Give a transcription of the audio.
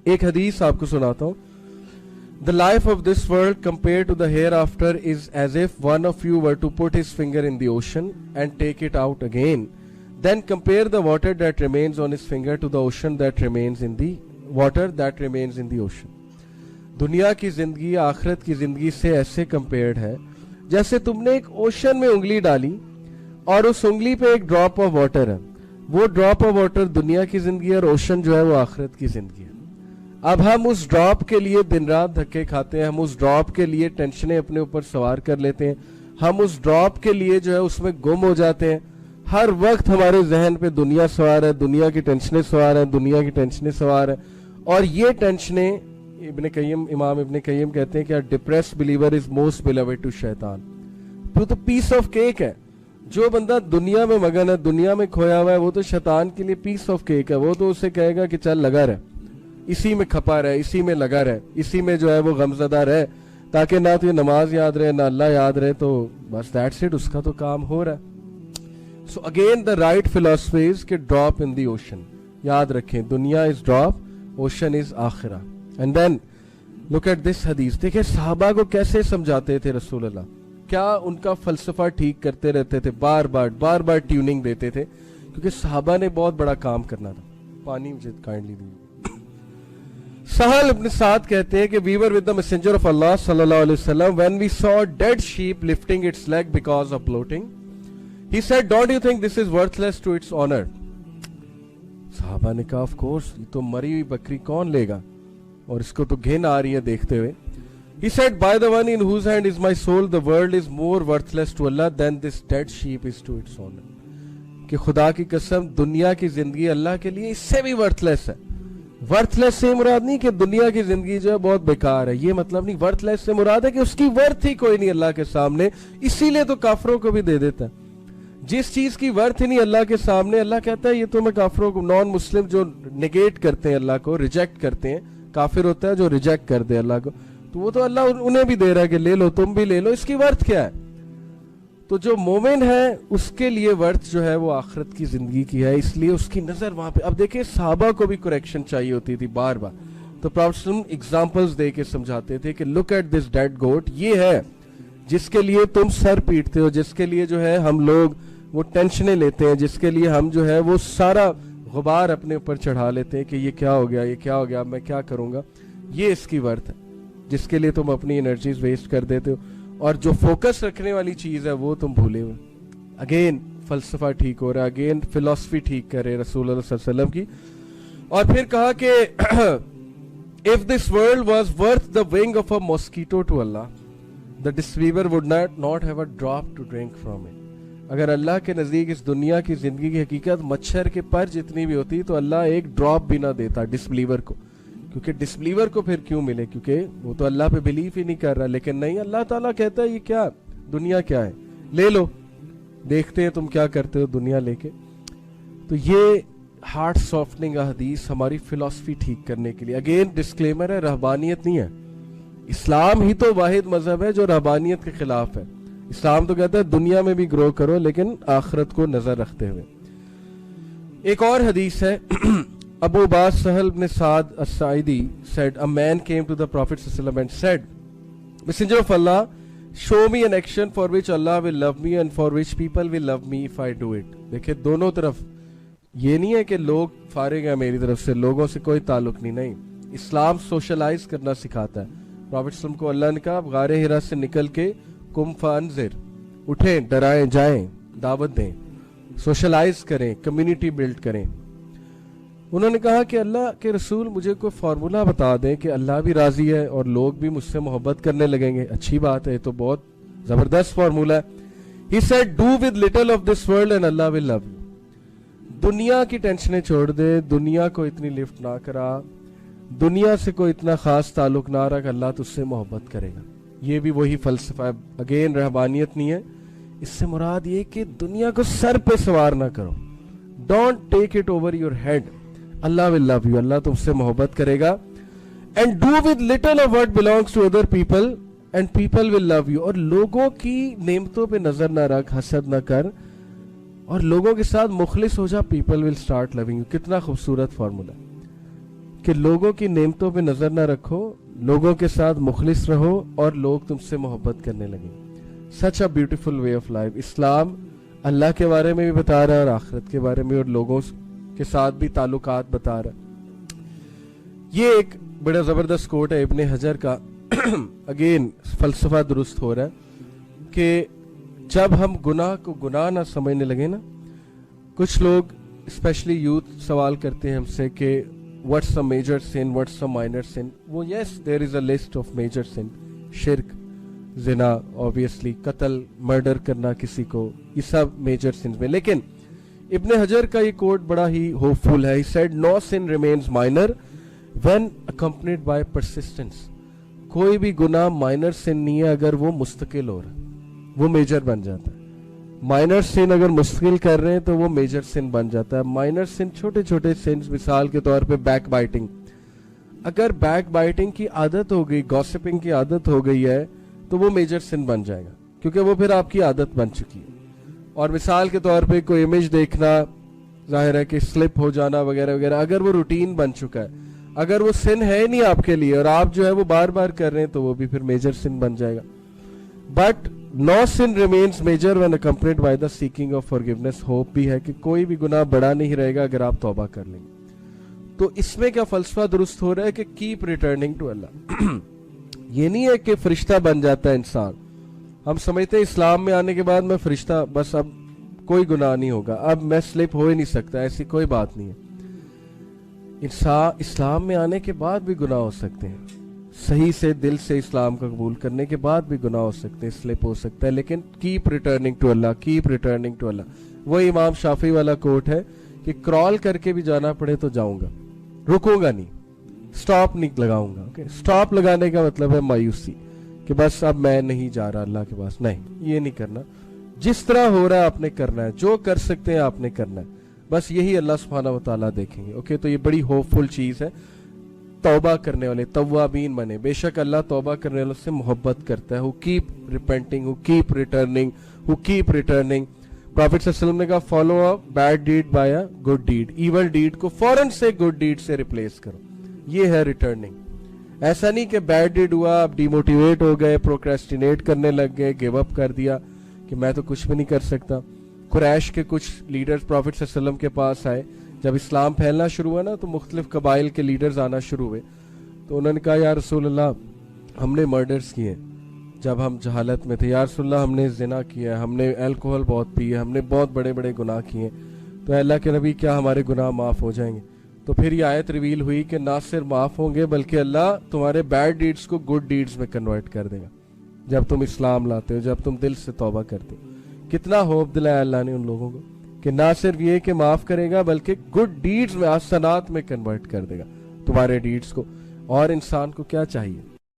ایک حدیث آپ کو سناتا ہوں. The life of this world compared to the hereafter is as if one of you were to put his finger in the ocean and take it out again. Then compare the water that remains on his finger to the ocean that remains in the water that remains in the ocean. دنیا کی زندگی آخرت کی زندگی سے ایسے compared ہے جیسے تم نے ایک اوشن میں انگلی ڈالی اور اس انگلی پہ ایک ڈراپ آف واٹر ہے. وہ ڈراپ آف واٹر دنیا کی زندگی ہے اور اوشن جو ہے وہ آخرت کی زندگی ہے. اب ہم اس ڈراپ کے لیے دن رات دھکے کھاتے ہیں, ہم اس ڈراپ کے لیے ٹینشنیں اپنے اوپر سوار کر لیتے ہیں, ہم اس ڈراپ کے لیے جو ہے اس میں گم ہو جاتے ہیں. ہر وقت ہمارے ذہن پہ دنیا سوار ہے, دنیا کی ٹینشنیں سوار ہیں, دنیا کی ٹینشنیں سوار ہیں. اور یہ ٹینشنیں امام ابن قیم کہتے ہیں کہ depressed believer is most beloved to شیطان. تو پیس آف کیک ہے. جو بندہ دنیا میں مگن ہے, دنیا میں کھویا ہوا ہے, وہ تو شیطان کے لیے پیس آف کیک ہے. وہ تو اسے کہے گا کہ چل لگا رہے, اسی میں کھپا رہے, اسی میں لگا رہے, اسی میں جو ہے وہ غمزدہ رہے, تاکہ نہ تو یہ نماز یاد رہے نہ اللہ یاد رہے, تو بس دیٹس اٹ, اس کا تو کام ہو رہا ہے. So again the right philosophy is کہ ڈراپ ان دی اوشن. یاد رکھیں, دنیا از ڈراپ, اوشن از آخرہ. And then look at this حدیث. دیکھیں صحابہ کو کیسے سمجھاتے تھے رسول اللہ, کیا ان کا فلسفہ ٹھیک کرتے رہتے تھے, بار بار ٹیوننگ دیتے تھے, کیونکہ صحابہ نے بہت بڑا کام کرنا تھا. پانی مجھے کائنڈلی دی. سہل ابن سعد کہتے ہیں کہ we were with the messenger of Allah sallallahu alaihi wasallam when we saw a dead sheep lifting its leg because of bloating. He said, don't you think this is worthless to its honor? صحابہ نے کہا, of course, یہ تو مری ہوئی بکری کون لے گا, اور اس کو تو گھن آ رہی ہے دیکھتے ہوئے. He said, by the one in whose hand is my soul, the world is more worthless to Allah than this dead sheep is to its honor. کہ خدا کی قسم دنیا کی زندگی اللہ کے لیے اس سے بھی ورتھ ہے. ورتھ لیس سے مراد نہیں کہ دنیا کی زندگی جو ہے بہت بیکار ہے, یہ مطلب نہیں. ورتھ لیس سے مراد ہے کہ اس کی ورتھ ہی کوئی نہیں اللہ کے سامنے, اسی لیے تو کافروں کو بھی دے دیتا ہے. جس چیز کی ورتھ ہی نہیں اللہ کے سامنے, اللہ کہتا ہے یہ تو میں کافروں کو, نان مسلم جو نگیٹ کرتے ہیں اللہ کو, ریجیکٹ کرتے ہیں, کافر ہوتا ہے جو ریجیکٹ کر دے اللہ کو, تو وہ تو اللہ انہیں بھی دے رہا ہے کہ لے لو, تم بھی لے لو, اس کی ورتھ کیا ہے. تو جو مومن ہے اس کے لیے ورتھ جو ہے وہ آخرت کی زندگی کی ہے, اس لیے اس کی نظر وہاں پہ. اب دیکھیں صحابہ کو بھی کریکشن چاہیے ہوتی تھی بار بار, تو پراپھٹ ایگزامپلز دے کے سمجھاتے تھے کہ لک ایٹ دس ڈیڈ گوٹ, یہ ہے جس کے لیے تم سر پیٹتے ہو, جس کے لیے جو ہے ہم لوگ وہ ٹینشنیں لیتے ہیں, جس کے لیے ہم جو ہے وہ سارا غبار اپنے اوپر چڑھا لیتے ہیں کہ یہ کیا ہو گیا, یہ کیا ہو گیا, میں کیا کروں گا. یہ اس کی ورتھ ہے جس کے لیے تم اپنی انرجیز ویسٹ کر دیتے ہو, اور جو فوکس رکھنے والی چیز ہے وہ تم بھولے ہوئے. اگین فلسفہ ٹھیک ہو رہا ہے, اگین فلسفی ٹھیک کرے رسول اللہ صلی اللہ علیہ وسلم کی. اور پھر کہا کہ if this world was worth the wing of a mosquito to Allah, the disbeliever would not have a drop to drink from it. اگر اللہ کے نزدیک اس دنیا کی زندگی کی حقیقت مچھر کے پر جتنی بھی ہوتی تو اللہ ایک ڈراپ بھی نہ دیتا ڈسبلیور کو, کیونکہ ڈسبلیور کو پھر کیوں ملے, کیونکہ وہ تو اللہ پہ بلیو ہی نہیں کر رہا. لیکن نہیں, اللہ تعالیٰ کہتا ہے یہ کیا دنیا کیا ہے, لے لو, دیکھتے ہیں تم کیا کرتے ہو دنیا لے کے. تو یہ ہارٹ سافٹنگ حدیث ہماری فلسفی ٹھیک کرنے کے لیے. اگین ڈسکلیمر ہے, رہبانیت نہیں ہے. اسلام ہی تو واحد مذہب ہے جو رہبانیت کے خلاف ہے. اسلام تو کہتا ہے دنیا میں بھی گرو کرو لیکن آخرت کو نظر رکھتے ہوئے. ایک اور حدیث ہے, Abu Bas Sahal ibn Sa'd as-Sa'idi said, a man came to the Prophet ﷺ and said, Messenger of Allah, show me an action for which Allah will love me and for which people will love me if I do it. دیکھیں دونوں طرف یہ نہیں ہے کہ لوگ فارغ ہیں میری طرف سے, لوگوں سے کوئی تعلق نہیں. اسلام سوشلائز کرنا سکھاتا ہے. پروفیٹ صلی اللہ علیہ وسلم کو اللہ نے کہا غار ہرا سے نکل کے قم فانذر, اٹھیں, ڈرائیں, جائیں, دعوت دیں, سوشلائز کریں, کمیونٹی بلڈ کریں. انہوں نے کہا کہ اللہ کے رسول مجھے کوئی فارمولا بتا دیں کہ اللہ بھی راضی ہے اور لوگ بھی مجھ سے محبت کرنے لگیں گے. اچھی بات ہے, تو بہت زبردست فارمولا ہے. He said, do with little of this world and Allah will love you. دنیا کی ٹینشنیں چھوڑ دے, دنیا کو اتنی لفٹ نہ کرا, دنیا سے کوئی اتنا خاص تعلق نہ رکھ, اللہ تجھ سے محبت کرے گا. یہ بھی وہی فلسفہ ہے. اگین رہبانیت نہیں ہے, اس سے مراد یہ کہ دنیا کو سر پہ سوار نہ کرو. Don't take it over your head. اللہ will love you, اللہ تم سے محبت کرے گا. And do with little of what belongs to other people and people will love you. اور لوگوں کی نعمتوں پہ نظر نہ رکھ, حسد نہ کر, اور لوگوں کے ساتھ مخلص ہو جا, people will start loving you. کتنا خوبصورت فارمولا. کہ لوگوں کی نعمتوں پہ نظر نہ رکھو, لوگوں کے ساتھ مخلص رہو اور لوگ تم سے محبت کرنے لگیں. Such a beautiful way of life. اسلام اللہ کے بارے میں بھی بتا رہا ہے اور آخرت کے بارے میں اور لوگوں کے ساتھ بھی تعلقات بتا رہا ہے. یہ ایک بڑا زبردست کوٹ ہے ابن حجر کا. اگین فلسفہ درست ہو رہا ہے کہ جب ہم گناہ کو گناہ نہ سمجھنے لگے نا, کچھ لوگ اسپیشلی یوتھ سوال کرتے ہیں ہم سے کہ what's a major sin, what's a minor sin. وہ yes, there is a list of major sin. شرک, زنا, obviously قتل, مرڈر کرنا کسی کو, یہ سب میجر سنز میں. لیکن ابن حجر کا یہ کوٹ بڑا ہی ہوپ فل ہے. He said no sin remains minor when accompanied by persistence. کوئی بھی گناہ مائنر سن نہیں ہے اگر وہ مستقل ہو رہا ہے, وہ میجر بن جاتا ہے. مائنر سن اگر مستقل کر رہے ہیں تو وہ میجر سن بن جاتا ہے. مائنر سن چھوٹے چھوٹے سنز, مثال کے طور پہ بیک بائٹنگ. اگر بیک بائٹنگ کی عادت ہو گئی, گوسپنگ کی عادت ہو گئی ہے تو وہ میجر سن بن جائے گا, کیونکہ وہ پھر آپ کی عادت بن چکی ہے. اور مثال کے طور پہ کوئی امیج دیکھنا, ظاہر ہے کہ سلپ ہو جانا وغیرہ وغیرہ, اگر وہ روٹین بن چکا ہے, اگر وہ سن ہے نہیں آپ کے لیے اور آپ جو ہے وہ بار بار کر رہے ہیں تو وہ بھی پھر میجر سن بن جائے گا. But no sin remains major when accompanied by the seeking of forgiveness. Hope بھی ہے کہ کوئی بھی گناہ بڑا نہیں رہے گا اگر آپ توبہ کر لیں گے. تو اس میں کیا فلسفہ درست ہو رہا ہے کہ keep returning to Allah. یہ نہیں ہے کہ فرشتہ بن جاتا ہے انسان. ہم سمجھتے ہیں اسلام میں آنے کے بعد میں فرشتہ, بس اب کوئی گناہ نہیں ہوگا, اب میں سلپ ہو ہی نہیں سکتا. ایسی کوئی بات نہیں ہے. اسلام میں آنے کے بعد بھی گناہ ہو سکتے ہیں, صحیح سے دل سے اسلام کا قبول کرنے کے بعد بھی گناہ ہو سکتے ہیں, سلپ ہو سکتا ہے. لیکن کیپ ریٹرننگ ٹو اللہ, کیپ ریٹرننگ ٹو اللہ. وہ امام شافعی والا کوٹ ہے کہ کرال کر کے بھی جانا پڑے تو جاؤں گا, رکوں گا نہیں, سٹاپ نہیں لگاؤں گا. سٹاپ لگانے کا مطلب ہے مایوسی, کہ بس اب میں نہیں جا رہا اللہ کے پاس. نہیں, یہ نہیں کرنا. جس طرح ہو رہا ہے آپ نے کرنا ہے, جو کر سکتے ہیں آپ نے کرنا ہے. بس یہی اللہ سبحانہ و تعالیٰ دیکھیں گے. تو یہ بڑی ہوپ فل چیز ہے. توبہ کرنے والے توابین بنے. بے شک اللہ توبہ کرنے والوں سے محبت کرتا ہے. who keep repenting, who keep returning, who keep returning. Prophet صلی اللہ علیہ وسلم نے کہا follow a bad deed by a good deed. Evil deed کو فوراً سے گڈ ڈیڈ سے ریپلیس کرو. یہ ہے ریٹرننگ. ایسا نہیں کہ بیڈ ڈیڈ ہوا, آپ ڈیموٹیویٹ ہو گئے, پروکریسٹینیٹ کرنے لگ گئے, گیو اپ کر دیا کہ میں تو کچھ بھی نہیں کر سکتا. قریش کے کچھ لیڈرز پروفیٹ صلی اللہ علیہ وسلم کے پاس آئے. جب اسلام پھیلنا شروع ہوا نا تو مختلف قبائل کے لیڈرز آنا شروع ہوئے. تو انہوں نے کہا یا رسول اللہ ہم نے مرڈرز کیے جب ہم جہالت میں تھے, یا رسول اللہ ہم نے زنا کیا, ہم نے الکوہل بہت پی ہے, ہم نے بہت بڑے بڑے گناہ کیے. تو اللہ کے نبی کیا ہمارے گناہ معاف ہو جائیں گے؟ تو پھر یہ آیت ریویل ہوئی کہ نہ صرف معاف ہوں گے بلکہ اللہ تمہارے بیڈ ڈیڈز کو گڈ ڈیڈز میں کنورٹ کر دے گا جب تم اسلام لاتے ہو, جب تم دل سے توبہ کرتے ہو. کتنا ہوپ دلایا اللہ نے ان لوگوں کو کہ نہ صرف یہ کہ معاف کرے گا بلکہ گڈ ڈیڈز میں, حسنات میں کنورٹ کر دے گا تمہارے ڈیڈز کو. اور انسان کو کیا چاہیے؟